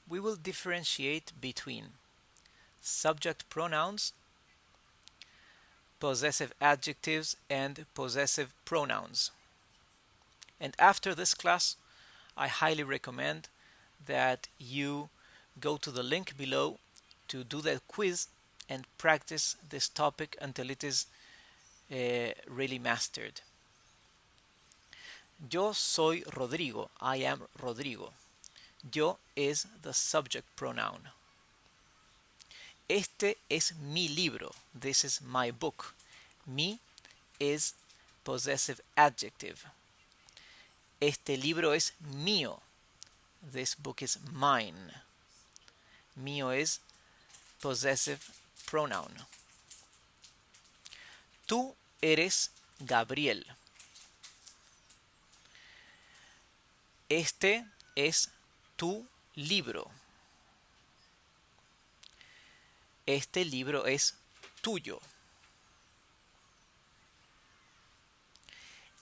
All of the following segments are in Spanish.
we will differentiate between subject pronouns, possessive adjectives, and possessive pronouns. And after this class, I highly recommend that you go to the link below to do that quiz and practice this topic until it is really mastered. Yo soy Rodrigo. I am Rodrigo. Yo is the subject pronoun. Este es mi libro. This is my book. Mi is possessive adjective. Este libro es mío. This book is mine. Mío is possessive pronoun. Tú eres Gabriel. Este es tu libro. Este libro es tuyo.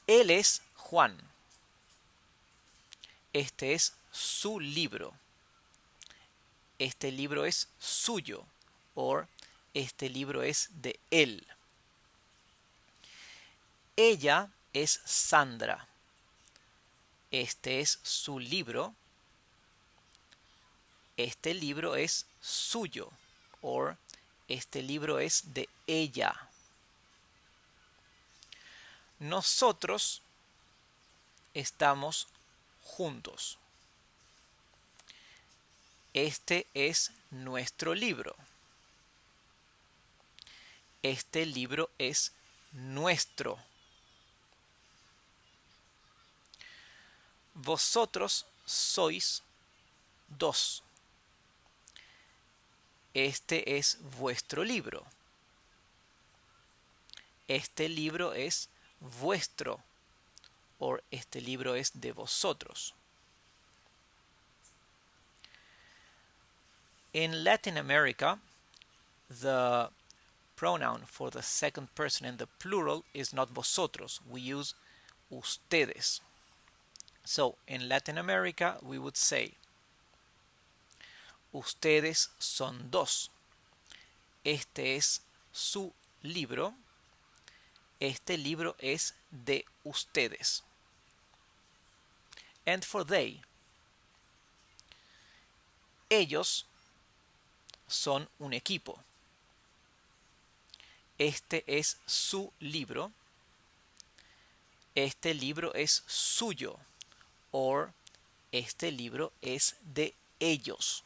Él es Juan. Este es su libro. Este libro es suyo. O este libro es de él. Ella es Sandra. Este es su libro. Este libro es suyo. O este libro es de ella. Nosotros estamos juntos. Este es nuestro libro. Este libro es nuestro. Vosotros sois dos. Este es vuestro libro. Este libro es vuestro. O este libro es de vosotros. In Latin America, the pronoun for the second person in the plural is not vosotros. We use ustedes. So, in Latin America, we would say, ustedes son dos. Este es su libro. Este libro es de ustedes. And for they, ellos son un equipo. Este es su libro. Este libro es suyo. O este libro es de ellos.